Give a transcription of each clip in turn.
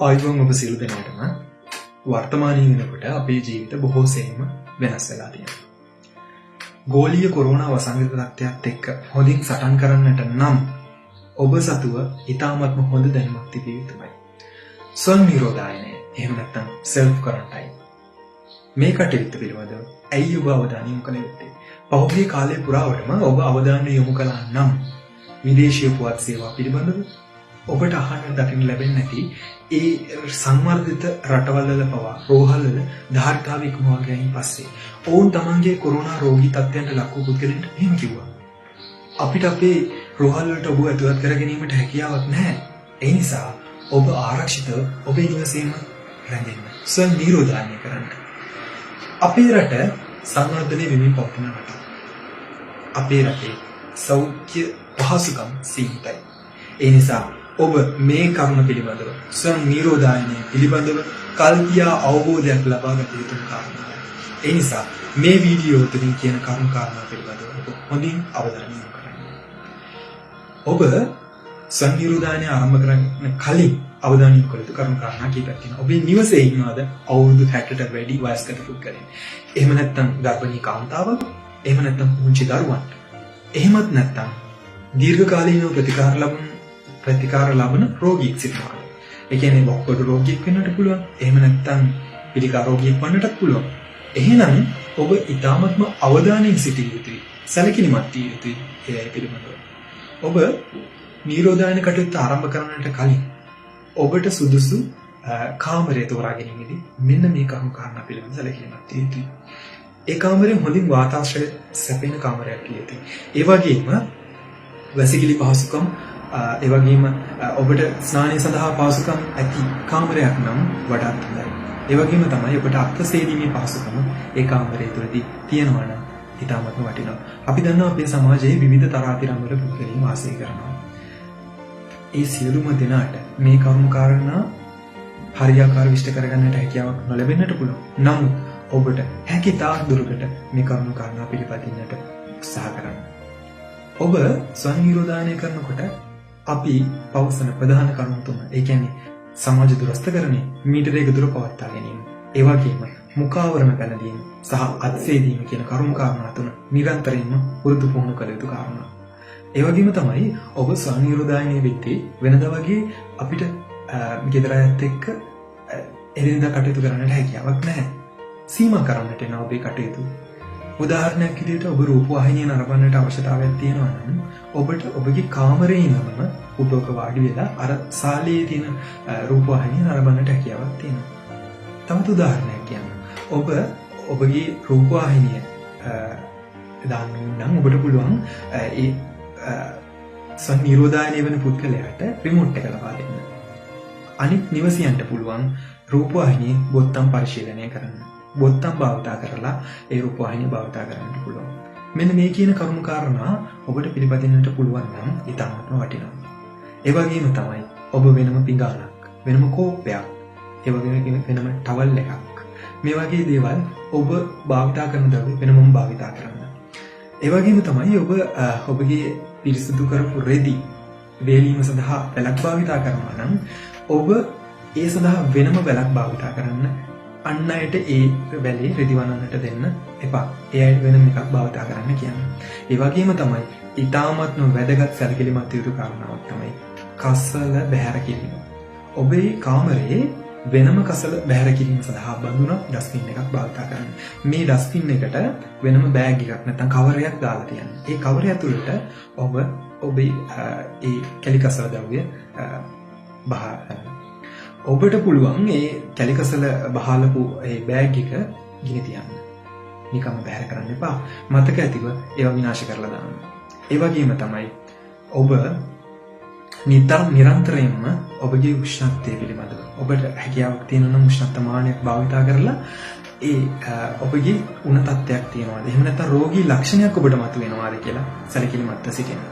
ආයුබෝවන් ඔබ සියලු දෙනාටම වර්තමානයේ වෙනකොට අපේ ජීවිත බොහෝ සෙයින්ම වෙනස් වෙලා තියෙනවා. ගෝලීය කොරෝනා වසංගත තත්ත්වයත් එක්ක හොඳින් සටන් කරන්නට නම් ඔබ සතුව ඉතාමත්ම හොඳ දැනුමක් තිබිය යුතුයි. ස්වයං නිරෝධායනය එහෙම නැත්නම් self quarantine. මේ කටයුත්ත පිළිබඳව ඇයි ඔබ අවධානය යොමු කළ යුත්තේ? පහුගිය කාලය පුරාවටම ඔබ අවධානය යොමු කළා නම් විදේශීය පුවත් සේවා පිළිබඳව ඔබට අහන්න දකින්න ලැබෙන්නේ නැති ඒ සංවර්ධිත රටවල්වල පවා රෝහල්වල ධාරිතාව ඉක්මවා ගියයින් පස්සේ ඔවුන් තමන්ගේ කොරෝනා රෝගී තත්ත්වයන්ට ලක් වූ පුද්ගලයන්ට එහෙම කිව්වා. අපිට අපේ රෝහල් වලට ඔබ ඇතුළත් කර ගැනීමට හැකියාවක් නැහැ. ඒ නිසා ඔබ ආරක්ෂිතව ඔබේ නිවසේම රැඳෙන්න. ස්වයං නිරෝධායනය කරන්න. අපේ රට සංවර්ධනය වෙමින් පවතින රටක්. අපේ රටේ සෞඛ්‍ය පහසුකම් සීමිතයි. ඒ නිසා ඔබ මේ කරුණ පිළිබඳව ස්වයං නිරෝධායනය පිළිබඳව කල්පියා අවබෝධයක් ලබා ගත යුතු කාරණාවක්. ඒ නිසා මේ වීඩියෝ තුලින් කියන කරුණු කාරණා පිළිබඳව ඔබ හොඳින් අවධානය යොමු කරන්න. ඔබ ස්වයං නිරෝධායනය ආරම්භ කරන්න කලින් අවධානය යොමු කළ යුතු කරුණු කාරණා කීපයක් තියෙනවා. ඔබේ නිවසේ ඉන්නවද අවුරුදු 60ට වැඩි වයස්ගත පුද්ගලයන්? එහෙම නැත්නම් ගර්භණී කාන්තාවක්? එහෙම නැත්නම් පුංචි දරුවන්? එහෙමත් නැත්නම් දීර්ඝ කාලීනව ප්‍රතිකාර ලබන රෝගීෙක් සිටිනවා. ඒ කියන්නේ වක්කොඩු රෝගියෙක් වෙන්නට පුළුවන්. එහෙම නැත්නම් පිළිකා රෝගියෙක් වන්නටත් පුළුවන්. එහෙනම් ඔබ ඊ타මත්ම අවධානයෙන් සිටිය යුතුයි. සැලකිලිමත් විය යුතුයි ඒ පිළිබඳව. ඔබ නිරෝධායන කටයුත්ත ආරම්භ කරන්නට කලින් ඔබට සුදුසු කාමරය තෝරා ගැනීමේදී මෙන්න මේ කරුණු කාරණා පිළිබඳව සැලකිලිමත් විය යුතුයි. ඒ කාමරයෙන් හොඳින් වාතාශ්‍රය සැපෙන කාමරයක් විය යුතුයි. ඒ වගේම වැසිකිලි පහසුකම් ඒ වගේම ඔබට ස්නානය සඳහා පහසුකම් ඇති කාමරයක් නම් වඩාත් හොඳයි. ඒ වගේම තමයි ඔබට අත්ත සේදීමේ පහසුකම ඒ කාමරය තුළදී තියෙනවා නම් ඉතාමත්ම වටිනවා. අපි දන්නවා අපේ සමාජයේ විවිධ තරාතිරම් වල පුද්ගලයන් වාසය කරනවා. ඒ සියලුම දෙනාට මේ කරුණු කාරණා හරියාකාර විශ්ල කරගන්නට හැකියාවක් නොලැබෙන්නට පුළුවන්. නමුත් ඔබට හැකි තාක් දුරකට මේ කරුණු කාරණා පිළිපදින්නට උත්සාහ කරන්න. ඔබ ස්වයං නිරෝධායනය කරනකොට අපි පවසන ප්‍රධාන කරුණු තුන. ඒ කියන්නේ සමාජ දුරස්ථකරණය, මීටරයක දුර පවත්වා ගැනීම, ඒ වගේම මුඛාවරණ පැනදීම සහ අත්සේදීම කියන කරුණු කාරණා තුන නිරන්තරයෙන්ම පුරුදු පුහුණු කළ යුතු කාරණා. ඒ වගේම තමයි ඔබ ස්වයං නිරෝධායනය වෙද්දී වෙනදා වගේ අපිට ගෙදර අයත් එක්ක එදිනෙදා කටයුතු කරන්නට හැකියාවක් නැහැ. සීමා කරන්නට එන ඔබේ කටයුතු. උදාහරණයක් විදිහට ඔබ රූපවාහිනිය නරඹන්නට අවශ්‍යතාවයක් තියෙනවා නම් ඔබට ඔබගේ කාමරයේ ඉඳන්ම පුටුවක වාඩි වෙලා අර ශාලයේ තියෙන රූපවාහිනිය නරඹන්නට හැකියාවක් තියෙනවා. තවත් උදාහරණයක් කියන්න. ඔබ ඔබගේ රූපවාහිනිය දාන්න නම් ඔබට පුළුවන් ඒ ස්වයං නිරෝධායනය වෙන පුද්ගලයාට රිමෝට් එක ලබා දෙන්න. අනිත් නිවසියන්ට පුළුවන් රූපවාහිනියේ බොත්තම් පරිශීලනය කරන්න. බොත්තම් භාවිතා කරලා ඒ රූපවාහිනිය භාවිතා කරන්නට පුළුවන්. මෙන්න මේ කියන කරුණු කාරණා ඔබට පිළිපදින්නට පුළුවන් නම් ඉතාමත්ම වටිනවා. ඒ වගේම තමයි ඔබ වෙනම පිඟානක්, වෙනම කෝප්පයක්, ඒ වගේම වෙනම ටවල් එකක් මේ වගේ දේවල් ඔබ භාවිතා කරන දරුවෝ වෙනමම භාවිතා කරන්න. ඒ වගේම තමයි ඔබ ඔබගේ පිරිසිදු කරපු රෙදි වේලීම සඳහා වැලක් භාවිතා කරනවා නම් ඔබ ඒ සඳහා වෙනම වැලක් භාවිතා කරන්න. අන් අයට ඒ වැලේ රෙදි වනන්නට දෙන්න එපා. ඒ අයට වෙනම එකක් භාවිතා කරන්න කියන්න. ඒ වගේම තමයි ඊ타මත්ම වැදගත් සැලකිලිමත් යුතු කාරණාවක් තමයි කසල බැහැර කිරීම. ඔබේ කාමරයේ වෙනම කසල බැහැර කිරීම සඳහා බඳුන ඩස්බින් එකක් භාවිතා කරන්න. මේ ඩස්බින් එකට වෙනම බෑග් එකක් නැත්නම් කවරයක් දාලා තියන්න. ඒ කවරය ඇතුළට ඔබ ඔබේ ඒ කැලි කසල ද්‍රව්‍ය ඔබට පුළුවන් ඒ කැලිකසල බහලපු ඒ බෑග් එක ගිනි තියන්න. නිකම්ම බැහැර කරන්න එපා. මතක ඇතිව ඒවා විනාශ කරලා දාන්න. ඒ වගේම තමයි ඔබ නිරන්තරයෙන්ම ඔබගේ උෂ්ණත්වය පිළිබඳව ඔබට හැකියාවක් තියෙනවා නම් උෂ්ණත්වමානයක් භාවිතා කරලා ඒ ඔබගේ උණ තත්ත්වයක් තියෙනවාද? එහෙම නැත්නම් රෝගී ලක්ෂණයක් ඔබට මතුවෙනවාද කියලා සැලකිලිමත්ව සිටින්න.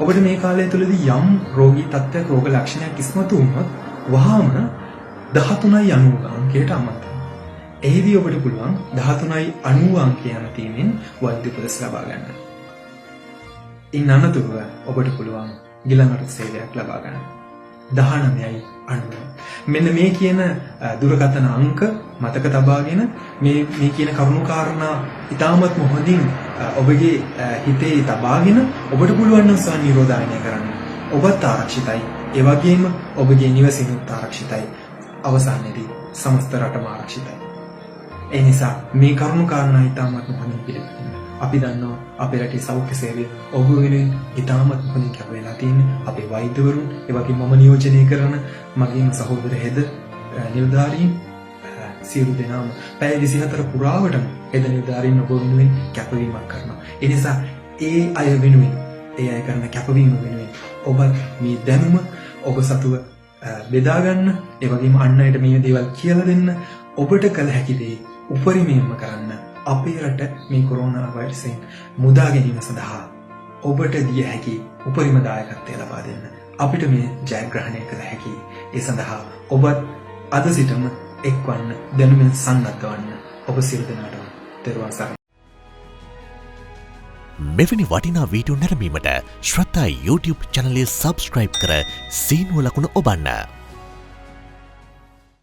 ඔබට මේ කාලය තුළදී යම් රෝගී තත්ත්වයක්, රෝග ලක්ෂණයක් ඉස්මතු වුණොත් වහාම 1390 අංකයට අමතන්න. එහිදී ඔබට පුළුවන් 1390 අංකය යන තීමෙන් වෛද්‍ය උපදෙස් ලබා ගන්න. ඉන් අනතුරුව ඔබට පුළුවන් ගිලන් රට සේවයක් ලබා ගන්න. 19යි අනුව මෙන්න මේ කියන දුරකථන අංක මතක තබාගෙන මේ කියන කරුණු කාරණා ඉතාමත් හොඳින් ඔබගේ හිතේ තබාගෙන ඔබට පුළුවන් නම් ස්වනිරෝධායනය කරන්න. ඔබත් ආරක්ෂිතයි. ඒ වගේම ඔබගේ නිවසිනුත් ආරක්ෂිතයි. අවසානයේදී සමස්ත රටම ආරක්ෂිතයි. ඒ නිසා මේ කරුණු කාරණා ඉතාමත් හොඳින් පිළිගන්න. අපි දන්නවා අපේ රටේ සෞඛ්‍ය සේවය ඔබ වෙනුවෙන් ඉතාමත් හොඳින් කැප වෙලා තියෙන්නේ. අපේ වෛද්‍යවරුන්, ඒ වගේම මම නියෝජනය කරන මගේම සහෝදර හෙද නිලධාරීන් සියලු දෙනාම පැය 24 පුරාවටම හෙද නිලධාරීන් ඔබ වෙනුවෙන් කැපවීමක් කරනවා. ඒ නිසා ඒ අය වෙනුවෙන්, ඒ අය කරන කැපවීම වෙනුවෙන් ඔබ මේ දැනුම ඔබ සතුව බෙදා ගන්න, ඒ වගේම අන් අයට මේ දේවල් කියලා දෙන්න, ඔබට කළ හැකි දේ උපරිමයෙන්ම කරන්න. අපේ රට මේ කොරෝනා වෛරසයෙන් මුදා ගැනීම සඳහා ඔබට දිය හැකි උපරිම දායකත්වය ලබා දෙන්න. අපිට මේ ජයග්‍රහණය කළ හැකි. ඒ සඳහා ඔබත් අද සිටම එක්වන්න, දැනුමින් සන්නද්ධ වන්න. ඔබ සියලු දෙනාටම තෙරුවන් සරණයි. මෙවැනි වටිනා වීඩියෝ නැරඹීමට ශ්‍රද්ධා YouTube චැනලය සබ්ස්ක්‍රයිබ් කර සීනුව ලකුණ ඔබන්න.